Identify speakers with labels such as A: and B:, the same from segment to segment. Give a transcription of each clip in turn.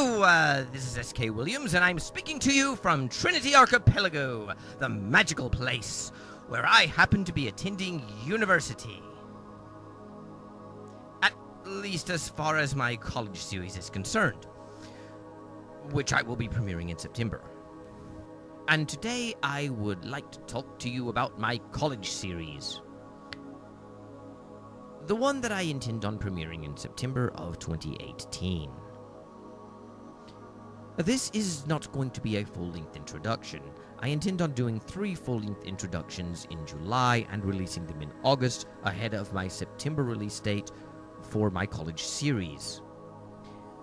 A: Hello, this is S.K. Williams, and I'm speaking to you from Trinity Archipelago, the magical place where I happen to be attending university. At least as far as my college series is concerned, which I will be premiering in September. And today I would like to talk to you about my college series. The one that I intend on premiering in September of 2018. This is not going to be a full-length introduction. I intend on doing 3 full-length introductions in July and releasing them in August ahead of my September release date for my college series.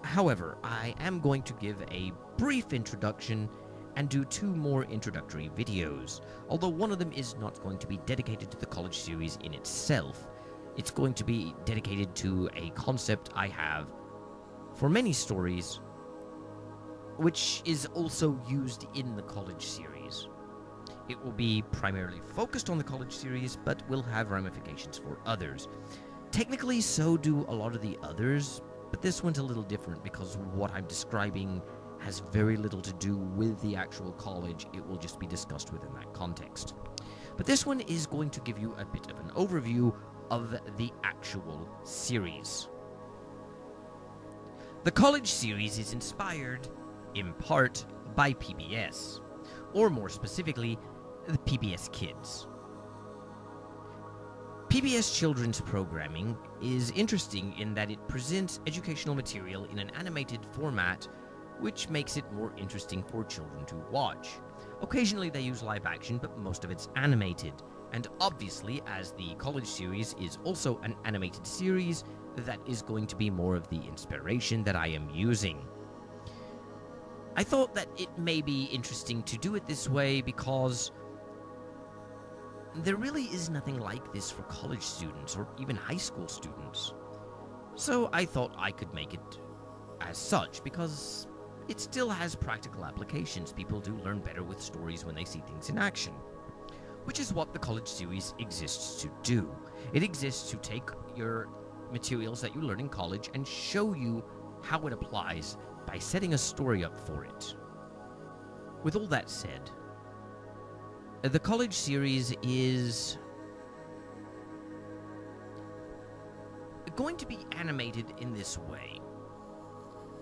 A: However, I am going to give a brief introduction and do 2 more introductory videos, although one of them is not going to be dedicated to the college series in itself. It's going to be dedicated to a concept I have for many stories, which is also used in the college series. It will be primarily focused on the college series, but will have ramifications for others. Technically, so do a lot of the others, but this one's a little different because what I'm describing has very little to do with the actual college. It will just be discussed within that context. But this one is going to give you a bit of an overview of the actual series. The college series is inspired in part by PBS, or more specifically, the PBS Kids. PBS children's programming is interesting in that it presents educational material in an animated format, which makes it more interesting for children to watch. Occasionally they use live action, but most of it's animated. And obviously, as the college series is also an animated series, that is going to be more of the inspiration that I am using. I thought that it may be interesting to do it this way because there really is nothing like this for college students or even high school students. So I thought I could make it as such because it still has practical applications. People do learn better with stories when they see things in action, which is what the college series exists to do. It exists to take your materials that you learn in college and show you how it applies by setting a story up for it. With all that said, the college series is going to be animated in this way.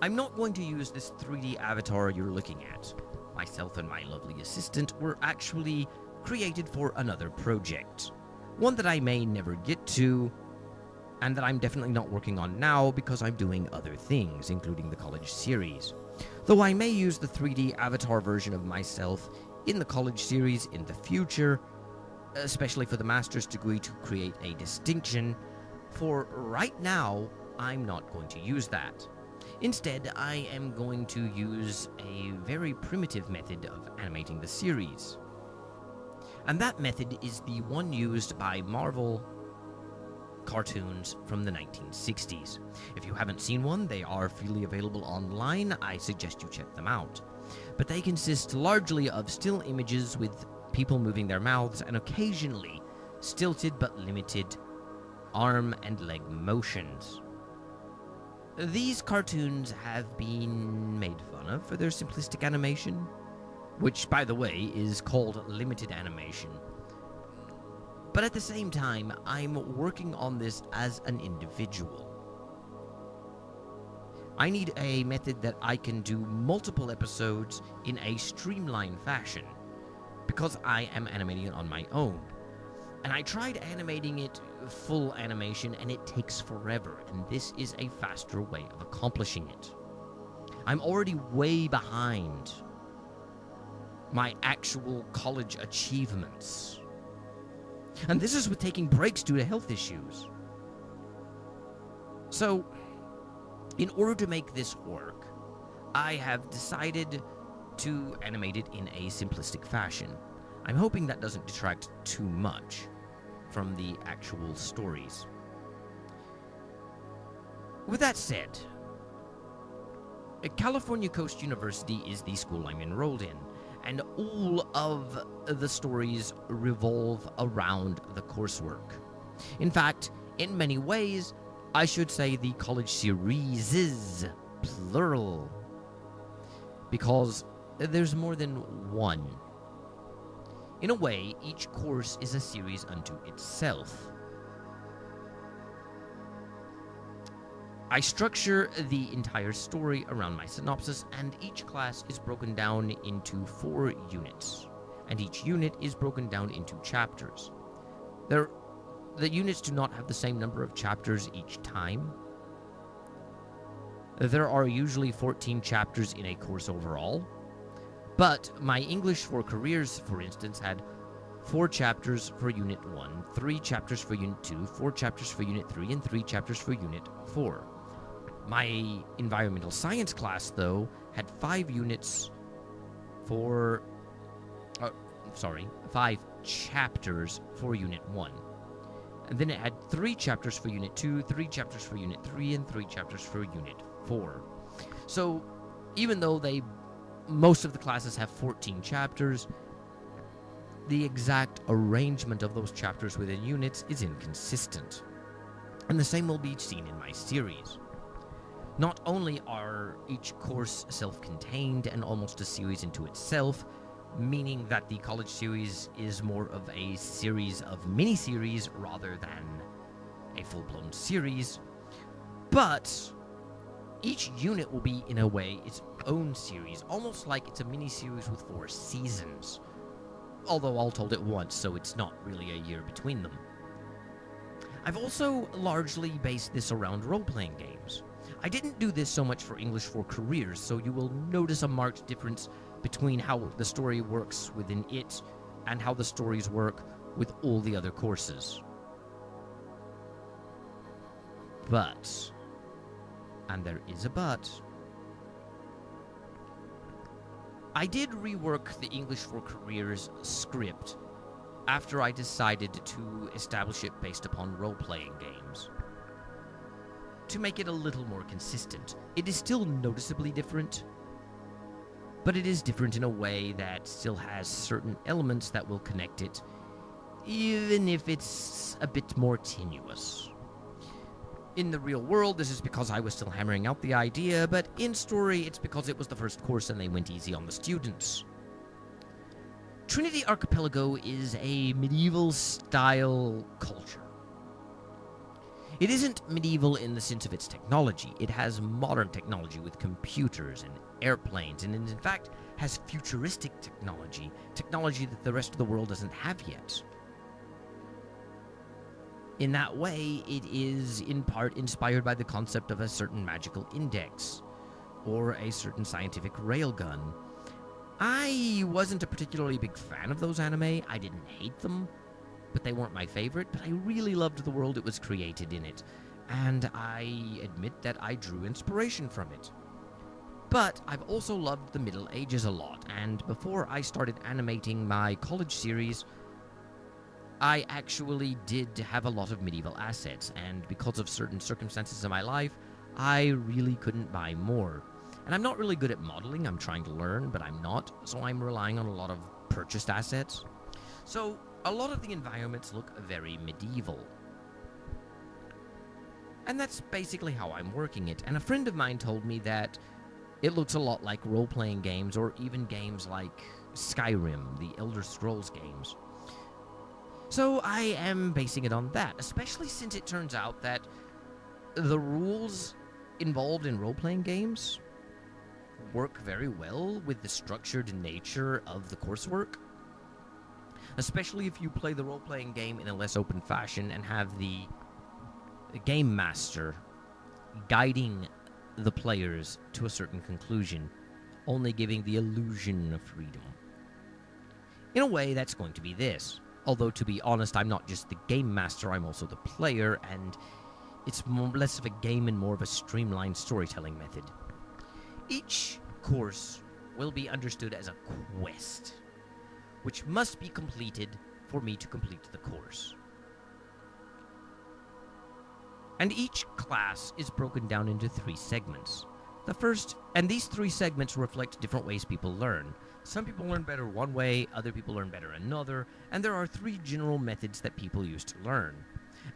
A: I'm not going to use this 3D avatar you're looking at. Myself and my lovely assistant were actually created for another project. One that I may never get to, and that I'm definitely not working on now because I'm doing other things, including the college series. Though I may use the 3D avatar version of myself in the college series in the future, especially for the master's degree to create a distinction. For right now, I'm not going to use that. Instead, I am going to use a very primitive method of animating the series. And that method is the one used by Marvel cartoons from the 1960s. If you haven't seen one, they are freely available online. I suggest you check them out. But they consist largely of still images with people moving their mouths and occasionally stilted but limited arm and leg motions. These cartoons have been made fun of for their simplistic animation, which, by the way, is called limited animation. But at the same time, I'm working on this as an individual. I need a method that I can do multiple episodes in a streamlined fashion, because I am animating it on my own. And I tried animating it full animation, and it takes forever, and this is a faster way of accomplishing it. I'm already way behind my actual college achievements. And this is with taking breaks due to health issues. So, in order to make this work, I have decided to animate it in a simplistic fashion. I'm hoping that doesn't detract too much from the actual stories. With that said, California Coast University is the school I'm enrolled in, and all of the stories revolve around the coursework. In fact, in many ways, I should say the college series, plural, because there's more than one. In a way, each course is a series unto itself. I structure the entire story around my synopsis, and each class is broken down into 4 units, and each unit is broken down into chapters. The units do not have the same number of chapters each time. There are usually 14 chapters in a course overall, but my English for Careers, for instance, had 4 chapters for Unit 1, 3 chapters for Unit 2, 4 chapters for Unit 3, and 3 chapters for Unit 4. My Environmental Science class, though, had 5 units for... 5 chapters for Unit 1. And then it had 3 chapters for Unit 2, 3 chapters for Unit 3, and 3 chapters for Unit 4. So, even though most of the classes have 14 chapters, the exact arrangement of those chapters within units is inconsistent. And the same will be seen in my series. Not only are each course self-contained and almost a series into itself, meaning that the college series is more of a series of mini-series rather than a full-blown series, but each unit will be, in a way, its own series, almost like it's a mini-series with 4 seasons, although all told at once, so it's not really a year between them. I've also largely based this around role-playing games. I didn't do this so much for English for Careers, so you will notice a marked difference between how the story works within it and how the stories work with all the other courses. But, and there is a but, I did rework the English for Careers script after I decided to establish it based upon role-playing games, to make it a little more consistent. It is still noticeably different, but it is different in a way that still has certain elements that will connect it, even if it's a bit more tenuous. In the real world, this is because I was still hammering out the idea, but in story, it's because it was the first course and they went easy on the students. Trinity Archipelago is a medieval-style culture. It isn't medieval in the sense of its technology. It has modern technology with computers and airplanes, and in fact has futuristic technology that the rest of the world doesn't have yet. In that way, it is in part inspired by the concept of a certain magical index, or a certain scientific railgun. I wasn't a particularly big fan of those anime. I didn't hate them, but they weren't my favorite, but I really loved the world it was created in it, and I admit that I drew inspiration from it. But I've also loved the Middle Ages a lot, and before I started animating my college series, I actually did have a lot of medieval assets, and because of certain circumstances in my life, I really couldn't buy more. And I'm not really good at modeling. I'm trying to learn, but I'm not, so I'm relying on a lot of purchased assets. So a lot of the environments look very medieval. And that's basically how I'm working it. And a friend of mine told me that it looks a lot like role-playing games, or even games like Skyrim, the Elder Scrolls games. So I am basing it on that, especially since it turns out that the rules involved in role-playing games work very well with the structured nature of the coursework. Especially if you play the role-playing game in a less open fashion and have the game master guiding the players to a certain conclusion, only giving the illusion of freedom. In a way, that's going to be this. Although, to be honest, I'm not just the game master, I'm also the player, and it's less of a game and more of a streamlined storytelling method. Each course will be understood as a quest, which must be completed for me to complete the course. And each class is broken down into 3 segments. And these 3 segments reflect different ways people learn. Some people learn better one way, other people learn better another, and there are 3 general methods that people use to learn.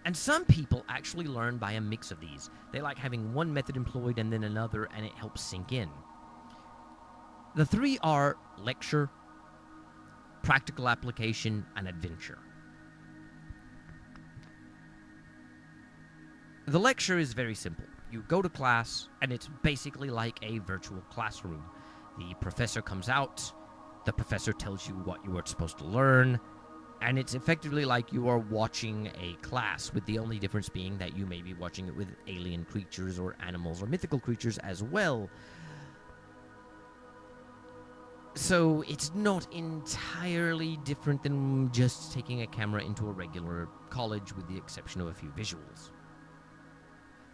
A: And some people actually learn by a mix of these. They like having one method employed and then another, and it helps sink in. The three are lecture, practical application, and adventure. The lecture is very simple. You go to class, and it's basically like a virtual classroom. The professor comes out, the professor tells you what you are supposed to learn, and it's effectively like you are watching a class, with the only difference being that you may be watching it with alien creatures or animals or mythical creatures as well. So it's not entirely different than just taking a camera into a regular college, with the exception of a few visuals.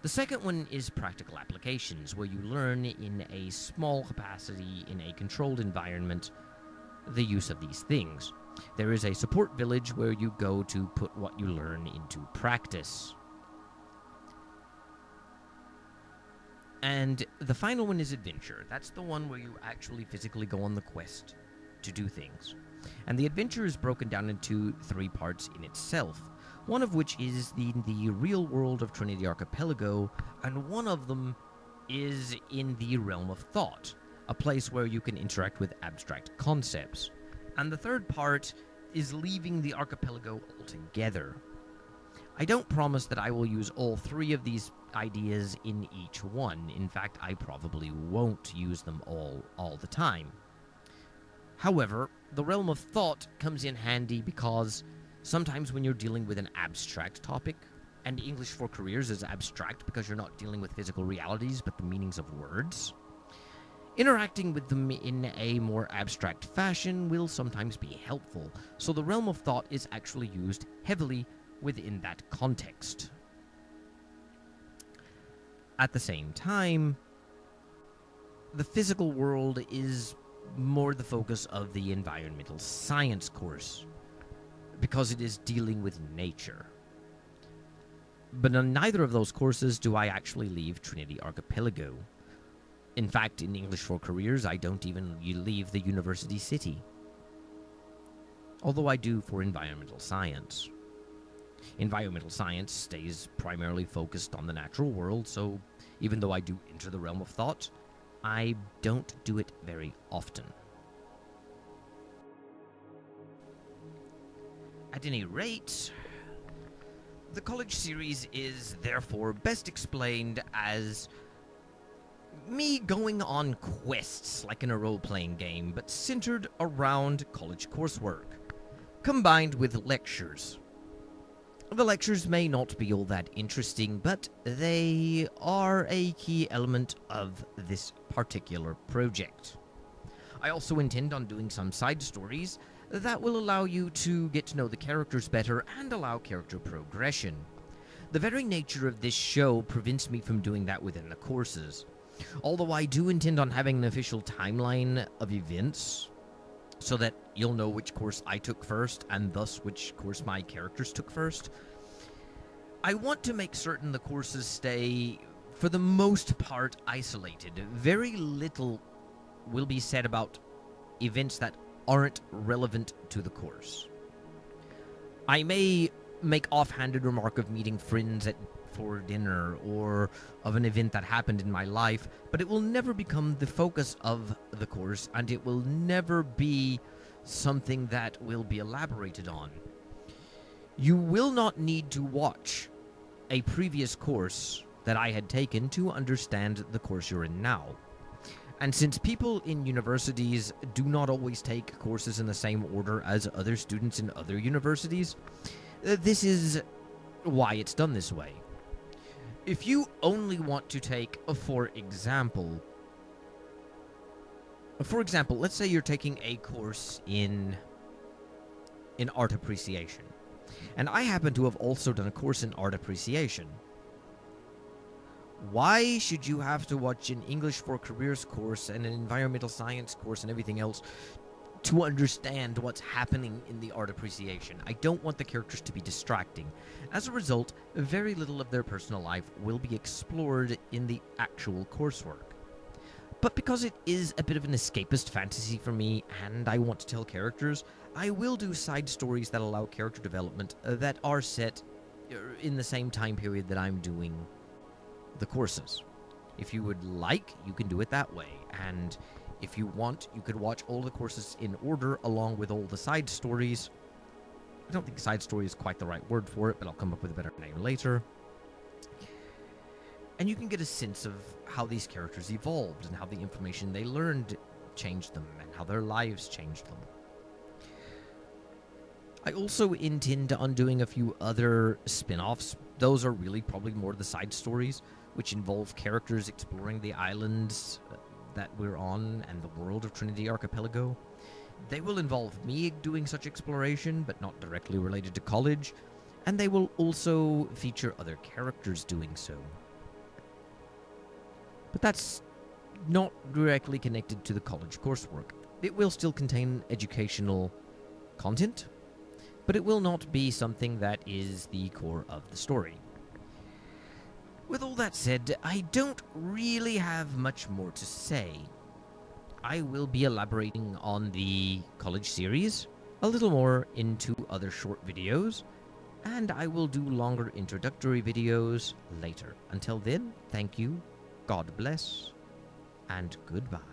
A: The second one is practical applications, where you learn in a small capacity, in a controlled environment, the use of these things. There is a support village where you go to put what you learn into practice. And the final one is adventure. That's the one where you actually physically go on the quest to do things. And the adventure is broken down into three parts in itself, one of which is the real world of Trinity Archipelago, and one of them is in the realm of thought, a place where you can interact with abstract concepts. And the third part is leaving the archipelago altogether. I don't promise that I will use all three of these ideas in each one. In fact, I probably won't use them all the time. However, the realm of thought comes in handy because sometimes when you're dealing with an abstract topic, and English for Careers is abstract because you're not dealing with physical realities but the meanings of words, interacting with them in a more abstract fashion will sometimes be helpful, so the realm of thought is actually used heavily within that context. At the same time, the physical world is more the focus of the environmental science course, because it is dealing with nature. But on neither of those courses do I actually leave Trinity Archipelago. In fact, in English for Careers, I don't even leave the university city. Although I do for environmental science. Environmental science stays primarily focused on the natural world, so even though I do enter the realm of thought, I don't do it very often. At any rate, the college series is therefore best explained as me going on quests like in a role-playing game, but centered around college coursework, combined with lectures. The lectures may not be all that interesting, but they are a key element of this particular project. I also intend on doing some side stories that will allow you to get to know the characters better and allow character progression. The very nature of this show prevents me from doing that within the courses, although I do intend on having an official timeline of events, so that you'll know which course I took first, and thus which course my characters took first. I want to make certain the courses stay, for the most part, isolated. Very little will be said about events that aren't relevant to the course. I may make offhanded remark of meeting friends for dinner, or of an event that happened in my life, but it will never become the focus of the course, and it will never be something that will be elaborated on. You will not need to watch a previous course that I had taken to understand the course you're in now. And since people in universities do not always take courses in the same order as other students in other universities, this is why it's done this way. If you only want to take, for example, let's say you're taking a course in art appreciation, and I happen to have also done a course in art appreciation. Why should you have to watch an English for Careers course and an environmental science course and everything else to understand what's happening in the art appreciation? I don't want the characters to be distracting. As a result, very little of their personal life will be explored in the actual coursework. But because it is a bit of an escapist fantasy for me, and I want to tell characters, I will do side stories that allow character development that are set in the same time period that I'm doing the courses. If you would like, you can do it that way, and If you want, you could watch all the courses in order along with all the side stories. I don't think side story is quite the right word for it, but I'll come up with a better name later. And you can get a sense of how these characters evolved and how the information they learned changed them and how their lives changed them. I also intend on doing a few other spin-offs. Those are really probably more the side stories, which involve characters exploring the islands that we're on and the world of Trinity Archipelago. They will involve me doing such exploration, but not directly related to college, and they will also feature other characters doing so. But that's not directly connected to the college coursework. It will still contain educational content, but it will not be something that is the core of the story. With all that said, I don't really have much more to say. I will be elaborating on the college series, a little more into other short videos, and I will do longer introductory videos later. Until then, thank you, God bless, and goodbye.